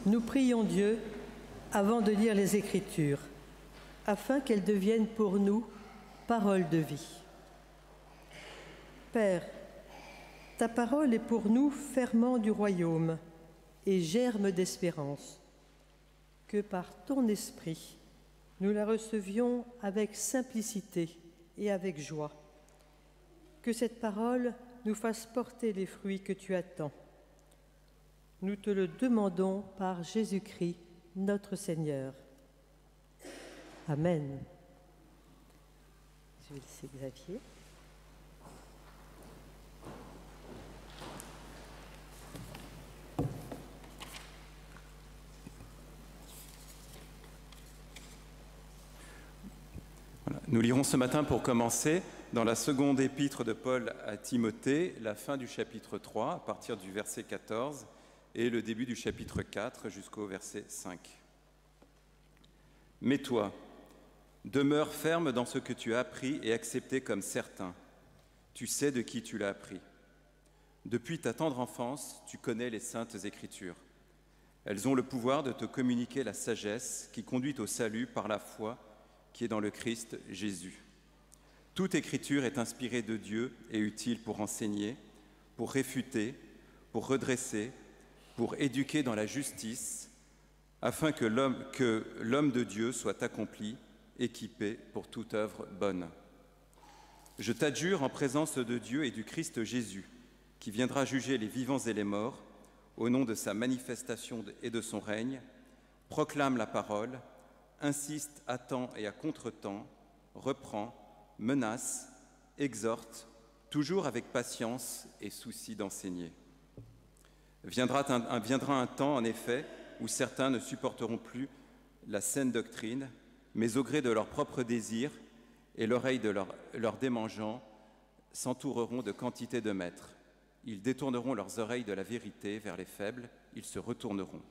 Nous prions Dieu avant de lire les Écritures, afin qu'elles deviennent pour nous paroles de vie. Père, ta parole est pour nous ferment du royaume et germe d'espérance. Que par ton esprit, nous la recevions avec simplicité et avec joie. Que cette parole nous fasse porter les fruits que tu attends. Nous te le demandons par Jésus-Christ, notre Seigneur. Amen. Je vais laisser Xavier. Voilà. Nous lirons ce matin pour commencer dans la seconde épître de Paul à Timothée, la fin du chapitre 3, à partir du verset 14, et le début du chapitre 4 jusqu'au verset 5. « Mais toi, demeure ferme dans ce que tu as appris et accepté comme certain. Tu sais de qui tu l'as appris. Depuis ta tendre enfance, tu connais les saintes Écritures. Elles ont le pouvoir de te communiquer la sagesse qui conduit au salut par la foi qui est dans le Christ Jésus. Toute Écriture est inspirée de Dieu et utile pour enseigner, pour réfuter, pour redresser, pour éduquer dans la justice, afin que l'homme de Dieu soit accompli, équipé pour toute œuvre bonne. Je t'adjure en présence de Dieu et du Christ Jésus, qui viendra juger les vivants et les morts, au nom de sa manifestation et de son règne, proclame la parole, insiste à temps et à contre-temps, reprend, menace, exhorte, toujours avec patience et souci d'enseigner. Viendra un temps, en effet, où certains ne supporteront plus la saine doctrine, mais au gré de leurs propres désirs et l'oreille de leurs démangeants, s'entoureront de quantité de maîtres. Ils détourneront leurs oreilles de la vérité vers les faibles, ils se retourneront.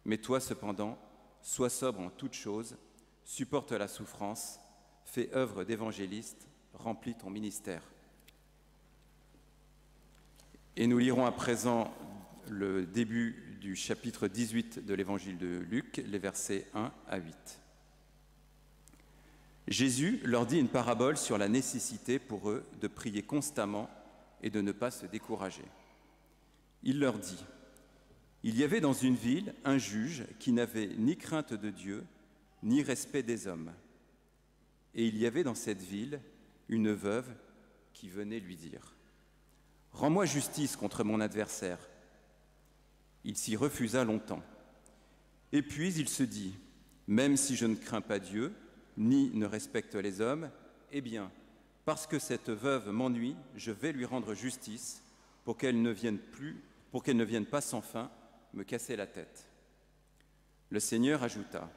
Mais toi, cependant, sois sobre en toutes choses, supporte la souffrance, fais œuvre d'évangéliste, remplis ton ministère. » Et nous lirons à présent le début du chapitre 18 de l'évangile de Luc, les versets 1 à 8. Jésus leur dit une parabole sur la nécessité pour eux de prier constamment et de ne pas se décourager. Il leur dit : « Il y avait dans une ville un juge qui n'avait ni crainte de Dieu, ni respect des hommes. Et il y avait dans cette ville une veuve qui venait lui dire : « Rends-moi justice contre mon adversaire. » Il s'y refusa longtemps. Et puis il se dit : « Même si je ne crains pas Dieu, ni ne respecte les hommes, eh bien, parce que cette veuve m'ennuie, je vais lui rendre justice pour qu'elle ne vienne pas sans fin me casser la tête. » Le Seigneur ajouta :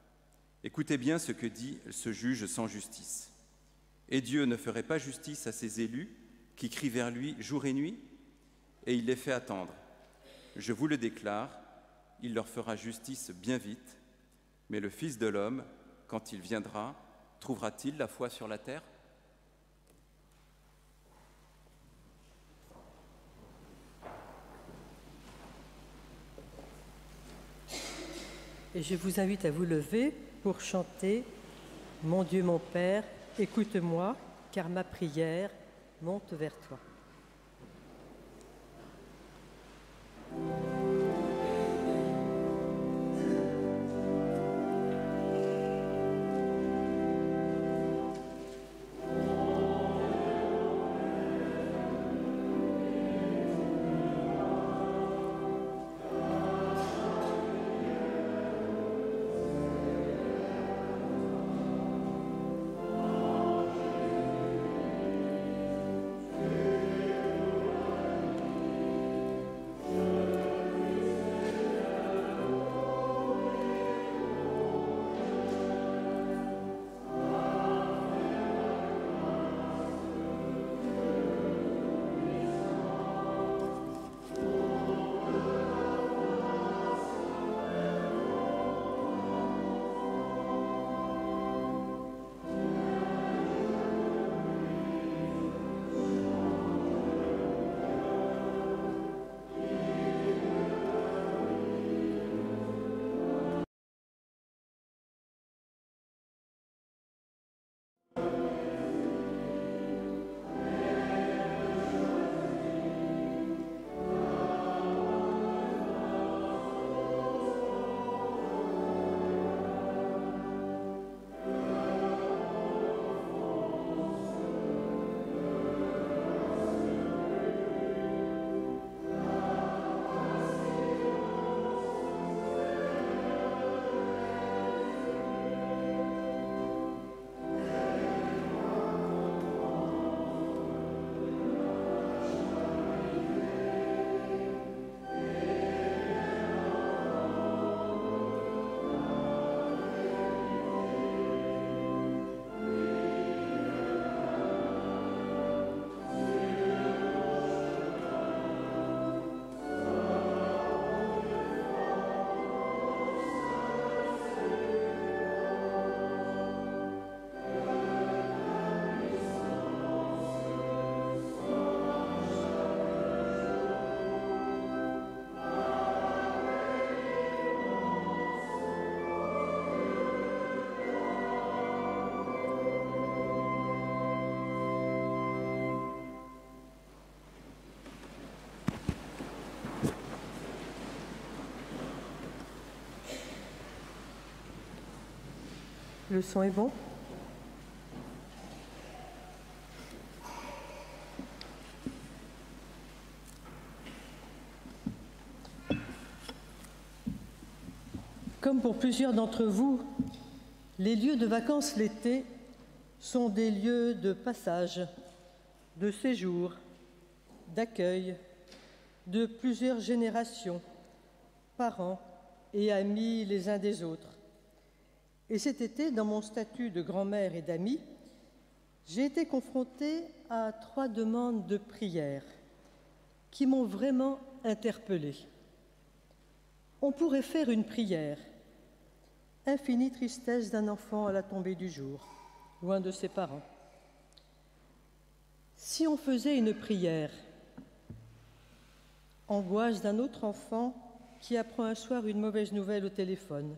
« Écoutez bien ce que dit ce juge sans justice. Et Dieu ne ferait pas justice à ses élus qui crient vers lui jour et nuit, et il les fait attendre. Je vous le déclare, il leur fera justice bien vite, mais le Fils de l'homme, quand il viendra, trouvera-t-il la foi sur la terre ? » Et je vous invite à vous lever pour chanter « Mon Dieu, mon Père, écoute-moi, car ma prière monte vers toi. » Le son est bon? Comme pour plusieurs d'entre vous, les lieux de vacances l'été sont des lieux de passage, de séjour, d'accueil de plusieurs générations, parents et amis les uns des autres. Et cet été, dans mon statut de grand-mère et d'amie, j'ai été confrontée à 3 demandes de prière qui m'ont vraiment interpellée. On pourrait faire une prière. Infinie tristesse d'un enfant à la tombée du jour, loin de ses parents. Si on faisait une prière, angoisse d'un autre enfant qui apprend un soir une mauvaise nouvelle au téléphone.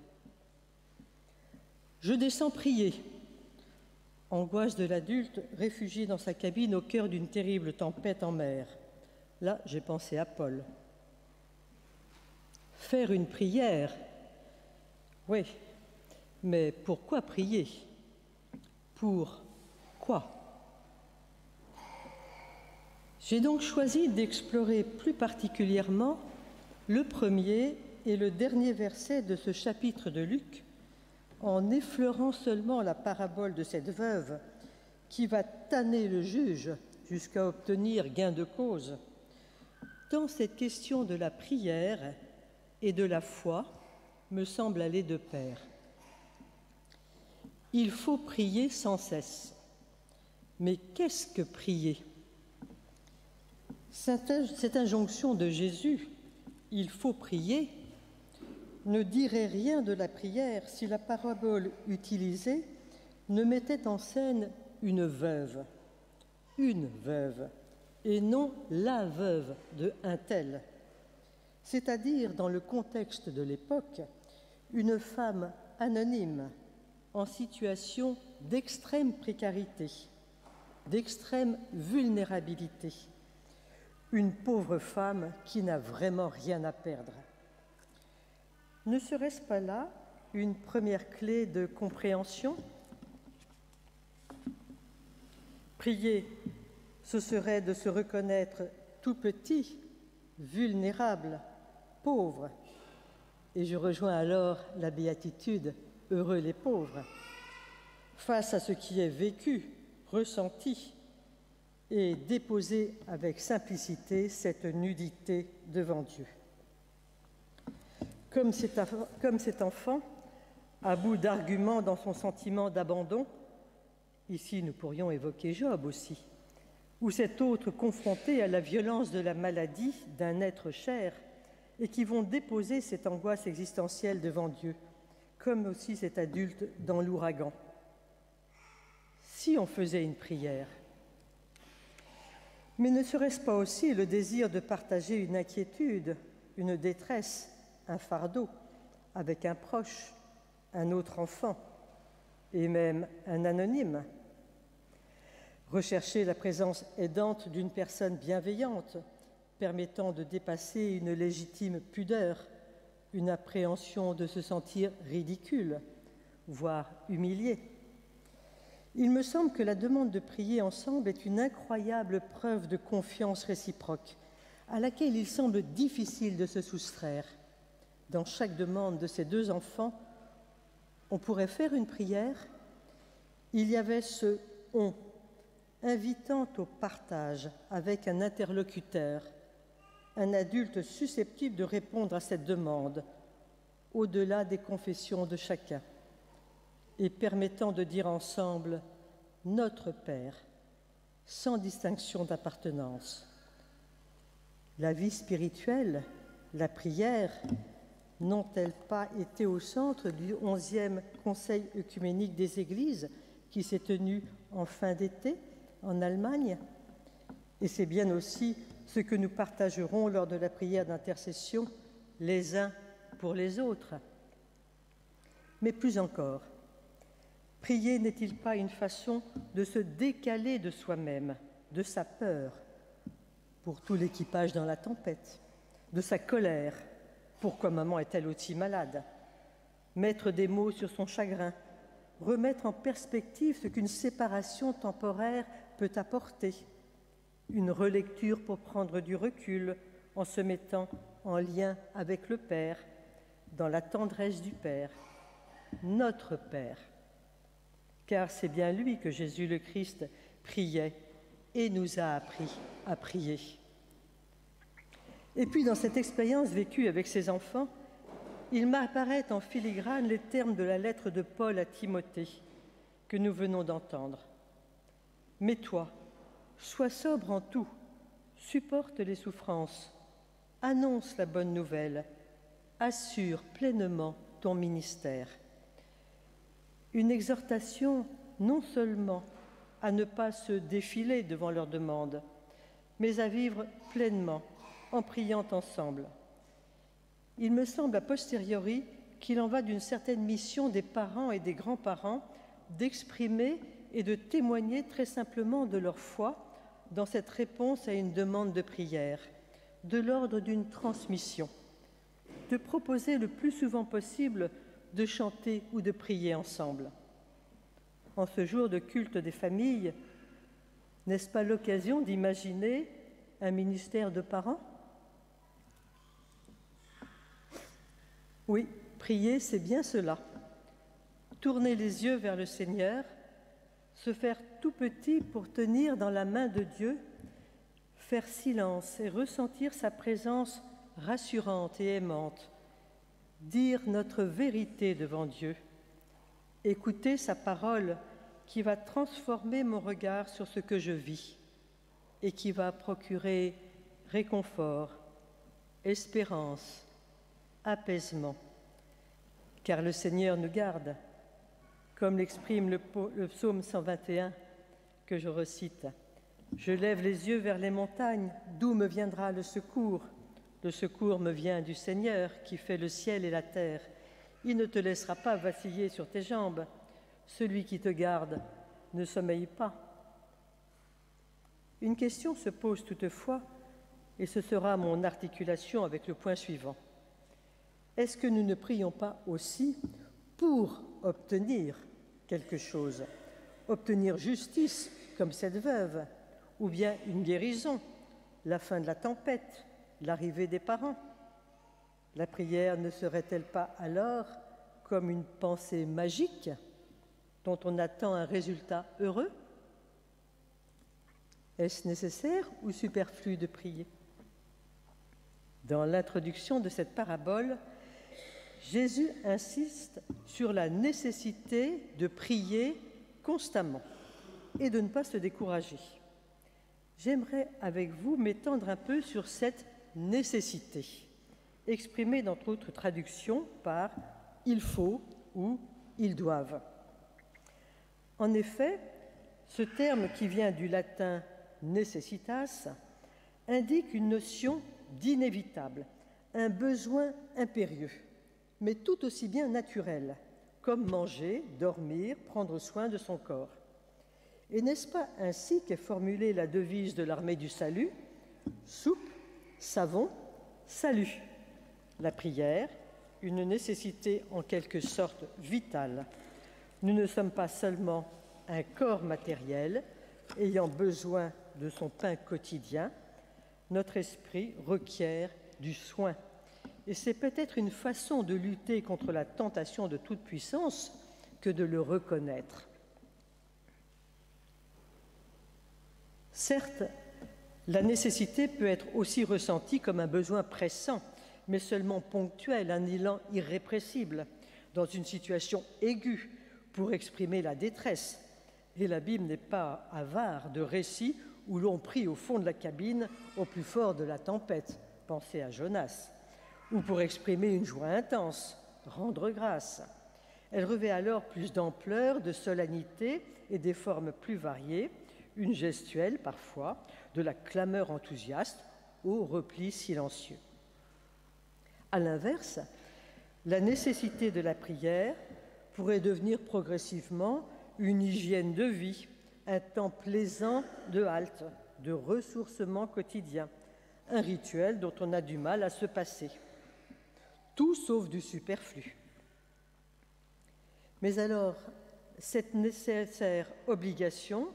Je descends prier, angoisse de l'adulte réfugié dans sa cabine au cœur d'une terrible tempête en mer. Là, j'ai pensé à Paul. Faire une prière, oui, mais pourquoi prier? Pour quoi? J'ai donc choisi d'explorer plus particulièrement le premier et le dernier verset de ce chapitre de Luc, en effleurant seulement la parabole de cette veuve qui va tanner le juge jusqu'à obtenir gain de cause. Tant cette question de la prière et de la foi me semble aller de pair. Il faut prier sans cesse. Mais qu'est-ce que prier? Cette injonction de Jésus, il faut prier, ne dirait rien de la prière si la parabole utilisée ne mettait en scène une veuve, et non la veuve de un tel, c'est-à-dire, dans le contexte de l'époque, une femme anonyme en situation d'extrême précarité, d'extrême vulnérabilité, une pauvre femme qui n'a vraiment rien à perdre. Ne serait-ce pas là une première clé de compréhension? Prier, ce serait de se reconnaître tout petit, vulnérable, pauvre. Et je rejoins alors la béatitude « Heureux les pauvres » face à ce qui est vécu, ressenti, et déposer avec simplicité cette nudité devant Dieu. Comme cet enfant, à bout d'arguments dans son sentiment d'abandon, ici nous pourrions évoquer Job aussi, ou cet autre confronté à la violence de la maladie d'un être cher et qui vont déposer cette angoisse existentielle devant Dieu, comme aussi cet adulte dans l'ouragan. Si on faisait une prière, mais ne serait-ce pas aussi le désir de partager une inquiétude, une détresse, un fardeau avec un proche, un autre enfant et même un anonyme? Rechercher la présence aidante d'une personne bienveillante, permettant de dépasser une légitime pudeur, une appréhension de se sentir ridicule, voire humilié. Il me semble que la demande de prier ensemble est une incroyable preuve de confiance réciproque, à laquelle il semble difficile de se soustraire. Dans chaque demande de ces 2 enfants, on pourrait faire une prière. Il y avait ce « on », invitant au partage avec un interlocuteur, un adulte susceptible de répondre à cette demande, au-delà des confessions de chacun, et permettant de dire ensemble « Notre Père », sans distinction d'appartenance. La vie spirituelle, la prière, n'ont-elles pas été au centre du 11e Conseil œcuménique des Églises qui s'est tenu en fin d'été en Allemagne? Et c'est bien aussi ce que nous partagerons lors de la prière d'intercession les uns pour les autres. Mais plus encore, prier n'est-il pas une façon de se décaler de soi-même, de sa peur, pour tout l'équipage dans la tempête, de sa colère, pourquoi maman est-elle aussi malade, mettre des mots sur son chagrin, remettre en perspective ce qu'une séparation temporaire peut apporter, une relecture pour prendre du recul en se mettant en lien avec le Père, dans la tendresse du Père, notre Père. Car c'est bien lui que Jésus le Christ priait et nous a appris à prier. Et puis dans cette expérience vécue avec ses enfants, il m'apparaît en filigrane les termes de la lettre de Paul à Timothée que nous venons d'entendre. Mais toi, sois sobre en tout, supporte les souffrances, annonce la bonne nouvelle, assure pleinement ton ministère. Une exhortation non seulement à ne pas se défiler devant leurs demandes, mais à vivre pleinement en priant ensemble. Il me semble a posteriori qu'il en va d'une certaine mission des parents et des grands-parents d'exprimer et de témoigner très simplement de leur foi dans cette réponse à une demande de prière, de l'ordre d'une transmission, de proposer le plus souvent possible de chanter ou de prier ensemble. En ce jour de culte des familles, n'est-ce pas l'occasion d'imaginer un ministère de parents ? Oui, prier, c'est bien cela. Tourner les yeux vers le Seigneur, se faire tout petit pour tenir dans la main de Dieu, faire silence et ressentir sa présence rassurante et aimante, dire notre vérité devant Dieu, écouter sa parole qui va transformer mon regard sur ce que je vis et qui va procurer réconfort, espérance, apaisement, car le Seigneur nous garde, comme l'exprime le psaume 121 que je recite. Je lève les yeux vers les montagnes, d'où me viendra le secours? Le secours me vient du Seigneur qui fait le ciel et la terre. Il ne te laissera pas vaciller sur tes jambes. Celui qui te garde ne sommeille pas. Une question se pose toutefois, et ce sera mon articulation avec le point suivant. Est-ce que nous ne prions pas aussi pour obtenir quelque chose, obtenir justice, comme cette veuve, ou bien une guérison, la fin de la tempête, l'arrivée des parents? La prière ne serait-elle pas alors comme une pensée magique dont on attend un résultat heureux? Est-ce nécessaire ou superflu de prier? Dans l'introduction de cette parabole, Jésus insiste sur la nécessité de prier constamment et de ne pas se décourager. J'aimerais avec vous m'étendre un peu sur cette nécessité, exprimée dans d'autres traductions par « il faut » ou « ils doivent ». En effet, ce terme qui vient du latin « necessitas » indique une notion d'inévitable, un besoin impérieux, mais tout aussi bien naturel, comme manger, dormir, prendre soin de son corps. Et n'est-ce pas ainsi qu'est formulée la devise de l'armée du salut? Soupe, savon, salut. La prière, une nécessité en quelque sorte vitale. Nous ne sommes pas seulement un corps matériel ayant besoin de son pain quotidien, notre esprit requiert du soin. Et c'est peut-être une façon de lutter contre la tentation de toute puissance que de le reconnaître. Certes, la nécessité peut être aussi ressentie comme un besoin pressant, mais seulement ponctuel, un élan irrépressible, dans une situation aiguë pour exprimer la détresse. Et la Bible n'est pas avare de récits où l'on prie au fond de la cabine au plus fort de la tempête, pensez à Jonas, ou pour exprimer une joie intense, rendre grâce. Elle revêt alors plus d'ampleur, de solennité et des formes plus variées, une gestuelle parfois, de la clameur enthousiaste au repli silencieux. À l'inverse, la nécessité de la prière pourrait devenir progressivement une hygiène de vie, un temps plaisant de halte, de ressourcement quotidien, un rituel dont on a du mal à se passer. Tout sauf du superflu. Mais alors, cette nécessaire obligation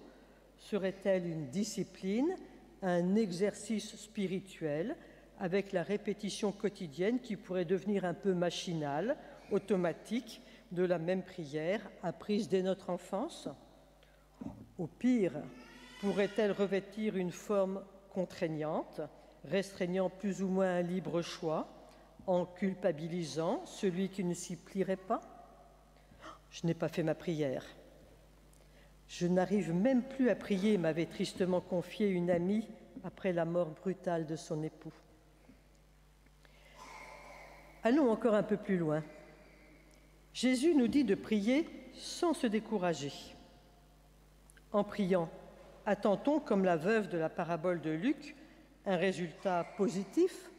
serait-elle une discipline, un exercice spirituel, avec la répétition quotidienne qui pourrait devenir un peu machinale, automatique, de la même prière apprise dès notre enfance? Au pire, pourrait-elle revêtir une forme contraignante, restreignant plus ou moins un libre choix, en culpabilisant celui qui ne s'y plierait pas? Je n'ai pas fait ma prière. Je n'arrive même plus à prier, m'avait tristement confié une amie après la mort brutale de son époux. Allons encore un peu plus loin. Jésus nous dit de prier sans se décourager. En priant, attend-on, comme la veuve de la parabole de Luc, un résultat positif,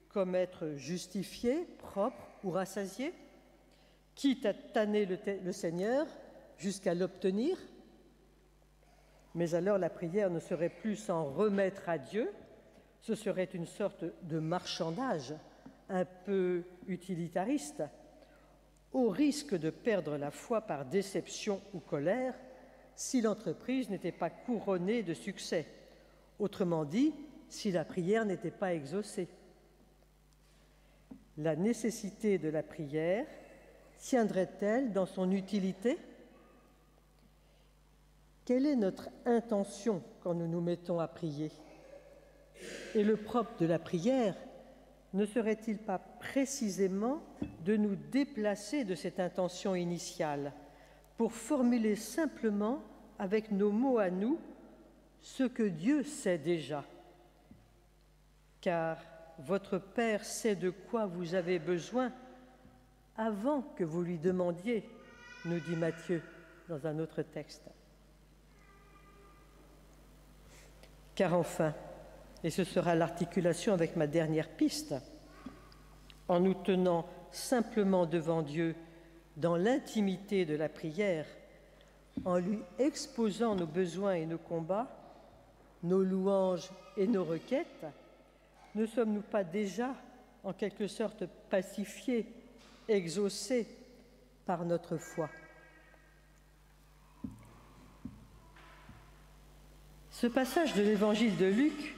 comme être justifié, propre ou rassasié, quitte à tanner le Seigneur jusqu'à l'obtenir? Mais alors la prière ne serait plus s'en remettre à Dieu, ce serait une sorte de marchandage un peu utilitariste, au risque de perdre la foi par déception ou colère si l'entreprise n'était pas couronnée de succès, autrement dit, si la prière n'était pas exaucée. La nécessité de la prière tiendrait-elle dans son utilité? Quelle est notre intention quand nous nous mettons à prier? Et le propre de la prière ne serait-il pas précisément de nous déplacer de cette intention initiale pour formuler simplement avec nos mots à nous ce que Dieu sait déjà? Car votre Père sait de quoi vous avez besoin avant que vous lui demandiez, nous dit Matthieu dans un autre texte. Car enfin, et ce sera l'articulation avec ma dernière piste, en nous tenant simplement devant Dieu dans l'intimité de la prière, en lui exposant nos besoins et nos combats, nos louanges et nos requêtes, ne sommes-nous pas déjà, en quelque sorte, pacifiés, exaucés par notre foi? Ce passage de l'évangile de Luc,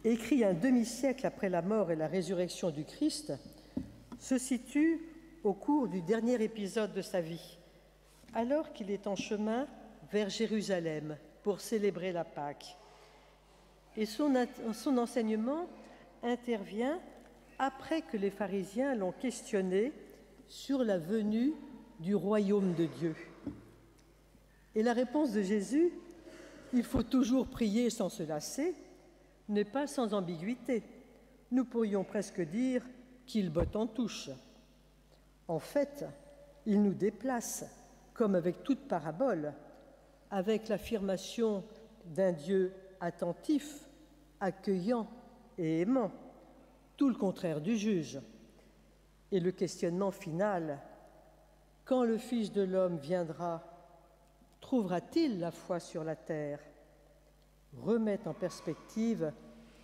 écrit un demi-siècle après la mort et la résurrection du Christ, se situe au cours du dernier épisode de sa vie, alors qu'il est en chemin vers Jérusalem pour célébrer la Pâque. Et son enseignement intervient après que les pharisiens l'ont questionné sur la venue du royaume de Dieu. Et la réponse de Jésus, il faut toujours prier sans se lasser, n'est pas sans ambiguïté. Nous pourrions presque dire qu'il botte en touche. En fait, il nous déplace, comme avec toute parabole, avec l'affirmation d'un Dieu attentif, accueillant et aimant, tout le contraire du juge. Et le questionnement final, quand le Fils de l'homme viendra, trouvera-t-il la foi sur la terre? Remet en perspective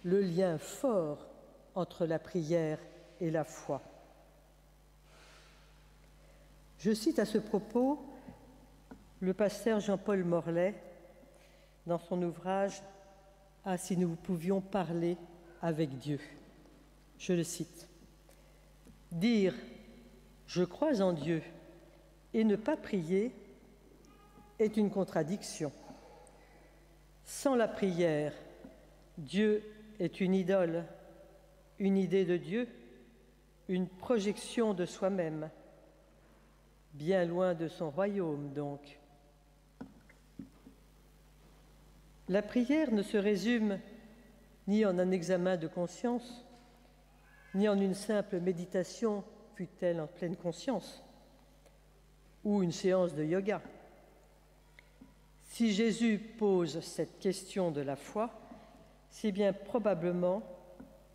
le lien fort entre la prière et la foi. Je cite à ce propos le pasteur Jean-Paul Morlet dans son ouvrage « Ah, si nous pouvions parler avec Dieu ». Je le cite. « Dire « je crois en Dieu » et ne pas prier est une contradiction. Sans la prière, Dieu est une idole, une idée de Dieu, une projection de soi-même, bien loin de son royaume donc. La prière ne se résume ni en un examen de conscience, ni en une simple méditation, fût-elle en pleine conscience, ou une séance de yoga. Si Jésus pose cette question de la foi, c'est bien probablement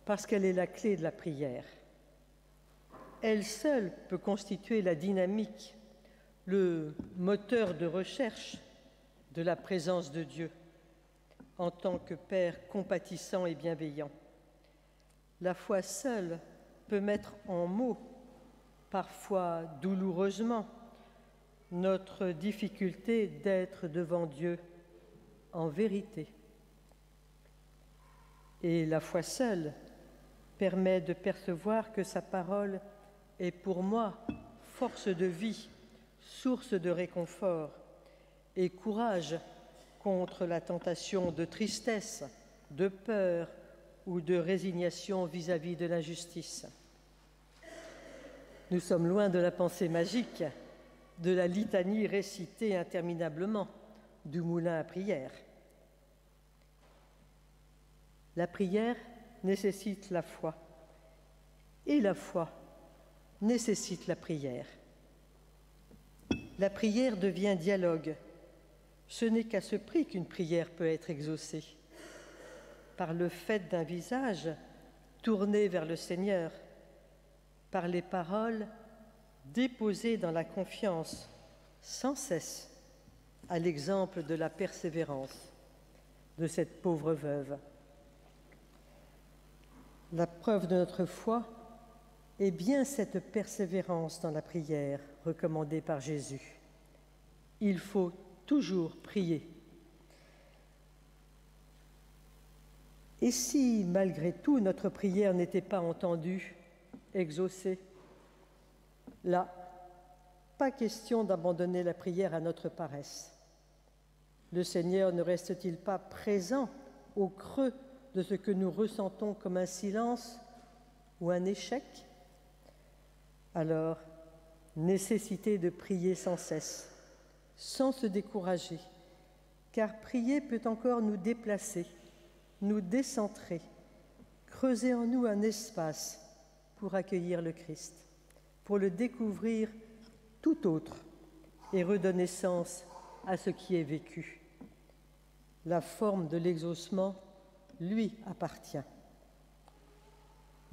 parce qu'elle est la clé de la prière. Elle seule peut constituer la dynamique, le moteur de recherche de la présence de Dieu en tant que Père compatissant et bienveillant. La foi seule peut mettre en mots, parfois douloureusement, notre difficulté d'être devant Dieu en vérité. Et la foi seule permet de percevoir que sa parole est pour moi force de vie, source de réconfort et courage contre la tentation de tristesse, de peur ou de résignation vis-à-vis de l'injustice. Nous sommes loin de la pensée magique, de la litanie récitée interminablement, du moulin à prière. La prière nécessite la foi, et la foi nécessite la prière. La prière devient dialogue. Ce n'est qu'à ce prix qu'une prière peut être exaucée, par le fait d'un visage tourné vers le Seigneur, par les paroles déposées dans la confiance sans cesse, à l'exemple de la persévérance de cette pauvre veuve. La preuve de notre foi est bien cette persévérance dans la prière recommandée par Jésus. Il faut toujours prier. Et si, malgré tout, notre prière n'était pas entendue, exaucée, là, pas question d'abandonner la prière à notre paresse. Le Seigneur ne reste-t-il pas présent au creux de ce que nous ressentons comme un silence ou un échec? Alors, nécessité de prier sans cesse, sans se décourager, car prier peut encore nous déplacer, nous décentrer, creuser en nous un espace pour accueillir le Christ, pour le découvrir tout autre et redonner sens à ce qui est vécu. La forme de l'exaucement lui appartient.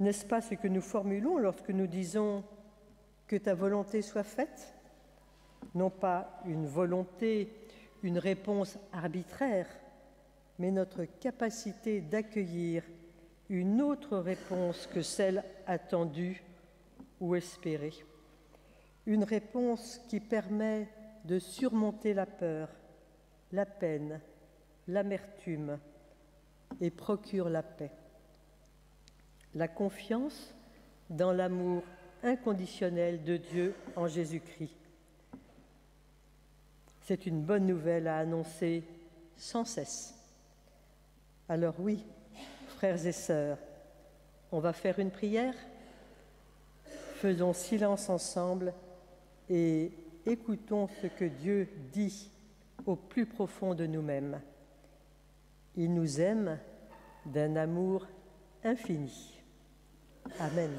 N'est-ce pas ce que nous formulons lorsque nous disons « que ta volonté soit faite » ? Non pas une volonté, une réponse arbitraire, mais notre capacité d'accueillir une autre réponse que celle attendue ou espérée. Une réponse qui permet de surmonter la peur, la peine, l'amertume et procure la paix. La confiance dans l'amour inconditionnel de Dieu en Jésus-Christ. C'est une bonne nouvelle à annoncer sans cesse. Alors oui, frères et sœurs, on va faire une prière. Faisons silence ensemble et écoutons ce que Dieu dit au plus profond de nous-mêmes. Il nous aime d'un amour infini. Amen.